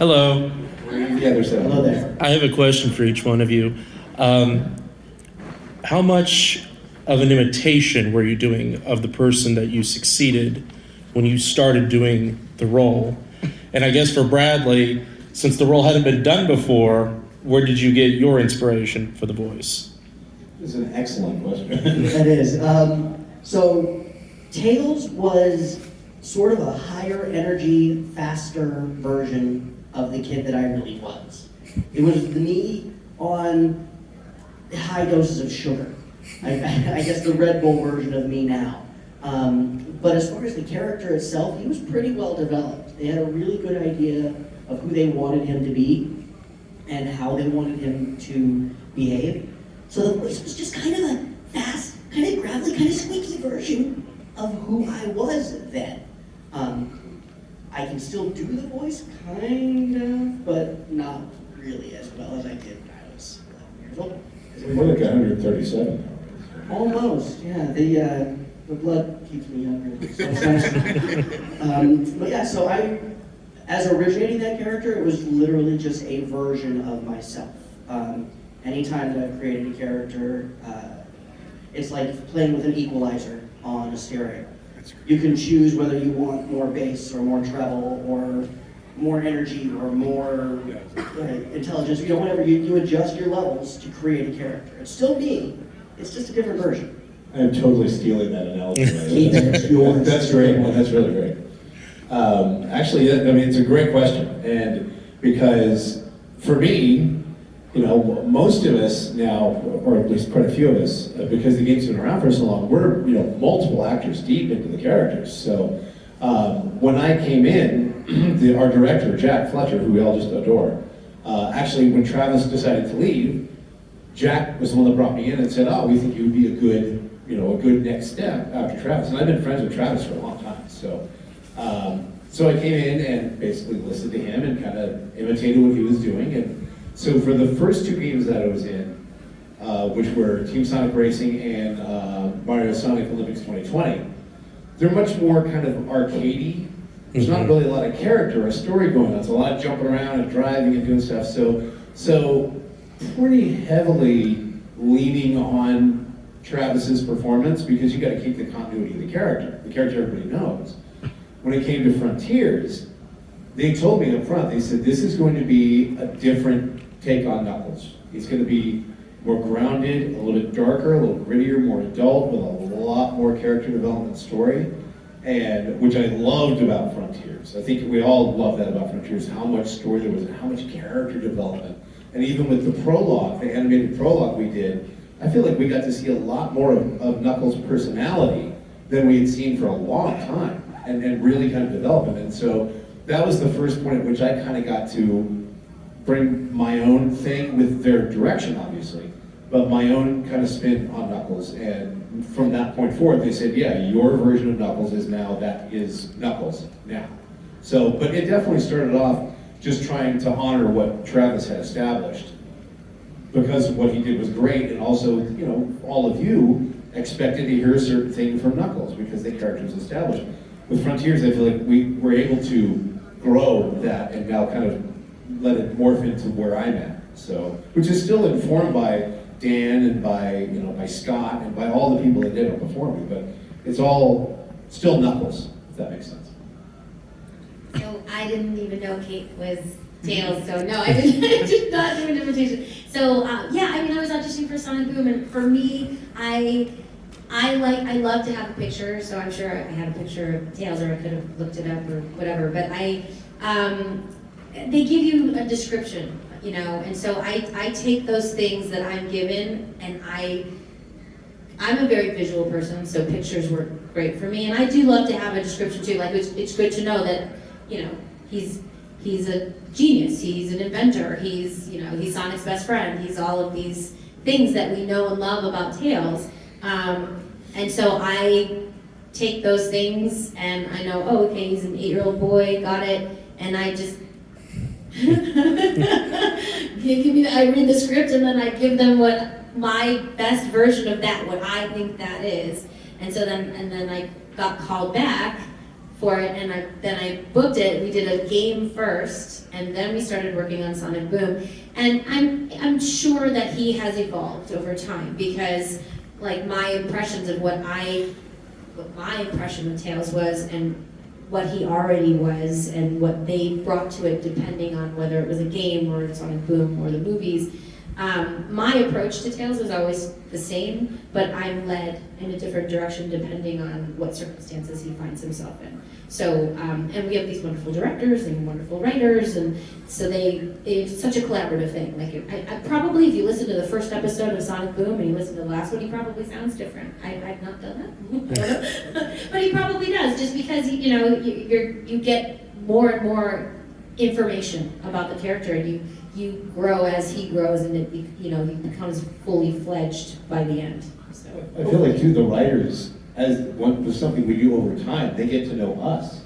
Hello. Hello there. I have a question for each one of you. How much of an imitation were you doing of the person that you succeeded when you started doing the role? And I guess for Bradley, since the role hadn't been done before, where did you get your inspiration for the voice? This is an excellent question. That is. So, Tails was sort of a higher energy, faster version of the kid that I really was. It was me on high doses of sugar. I guess the Red Bull version of me now. But as far as the character itself, he was pretty well developed. They had a really good idea of who they wanted him to be and how they wanted him to behave. So the voice was just kind of a fast, kind of gravelly, kind of squeaky version of who I was then. I can still do the voice, kind of, but not really as well as I did when I was 11 years old. We're like 137 now. Almost, yeah. The blood keeps me younger. But yeah, so as originating that character, it was literally just a version of myself. Anytime that I've created a character, it's like playing with an equalizer on a stereo. You can choose whether you want more bass or more treble or more energy or more intelligence. You know, whatever, you adjust your levels to create a character. It's still me, it's just a different version. I'm totally stealing that analogy. It's yours. That's great. Well, that's really great. Actually, I mean, it's a great question, and because for me, you know, most of us now, or at least quite a few of us, because the game's been around for so long, we're, you know, multiple actors deep into the characters. So when I came in, our director, Jack Fletcher, who we all just adore, actually, when Travis decided to leave, Jack was the one that brought me in and said, "Oh, we think you would be a good next step after Travis." And I've been friends with Travis for a long time. So I came in and basically listened to him and kind of imitated what he was doing. And so for the first two games that I was in, which were Team Sonic Racing and Mario Sonic Olympics 2020, they're much more kind of arcadey. There's not really a lot of character or story going on. It's a lot of jumping around and driving and doing stuff. So pretty heavily leaning on Travis's performance, because you got to keep the continuity of the character everybody knows. When it came to Frontiers, they told me up front, they said, this is going to be a different take on Knuckles. It's going to be more grounded, a little bit darker, a little grittier, more adult, with a lot more character development story, and which I loved about Frontiers. I think we all love that about Frontiers, how much story there was and how much character development. And even with the prologue, the animated prologue we did, I feel like we got to see a lot more of Knuckles' personality than we had seen for a long time, and really kind of develop it. And so that was the first point at which I kind of got to bring my own thing with their direction, obviously, but my own kind of spin on Knuckles. And from that point forward, they said, yeah, your version of Knuckles is now, that is Knuckles now. So, but it definitely started off just trying to honor what Travis had established, because what he did was great, and also, you know, all of you expected to hear a certain thing from Knuckles because the character was established. With Frontiers, I feel like we were able to grow that and now kind of let it morph into where I'm at. So, which is still informed by Dan and by Scott and by all the people that did it before me, but it's all still Knuckles, if that makes sense. So I didn't even know Kate was Tails, so no, I did not do an imitation. So yeah, I mean, I was auditioning for Sonic Boom, and for me, I love to have a picture, so I'm sure I had a picture of Tails, or I could have looked it up or whatever, but they give you a description, you know, and so I take those things that I'm given, and I'm a very visual person, so pictures work great for me, and I do love to have a description too. Like, it's good to know that, you know, he's a genius, he's an inventor, he's Sonic's best friend, he's all of these things that we know and love about Tails. And so I take those things and I know, oh, okay, he's an 8-year-old boy, got it, and I just I read the script and then I give them what my best version of that, what I think that is. And so then I got called back for it, and then I booked it. We did a game first, and then we started working on Sonic Boom. And I'm sure that he has evolved over time, because like my impressions of what my impression of Tails was, and what he already was, and what they brought to it, depending on whether it was a game or Sonic Boom or the movies. My approach to Tails is always the same, but I'm led in a different direction depending on what circumstances he finds himself in. So, and we have these wonderful directors and wonderful writers, and so it's such a collaborative thing. Like, I probably, if you listen to the first episode of Sonic Boom and you listen to the last one, he probably sounds different. I've not done that, but he probably does, just because you get more and more information about the character, and you grow as he grows, and he becomes fully fledged by the end. So. I feel like too, the writers, as with something we do over time, they get to know us.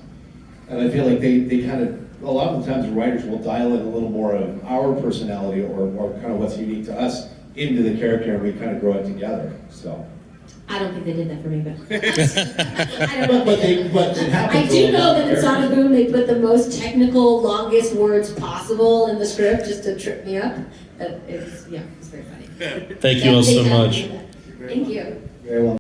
And I feel like they kind of, a lot of the times the writers will dial in a little more of our personality or kind of what's unique to us into the character, and we kind of grow it together, so. I don't think they did that for me, but But it happens. I do know that in Sonic Boom they put the most technical, longest words possible in the script just to trip me up. But it's very funny. Thank you all so much. Thank you. Very well.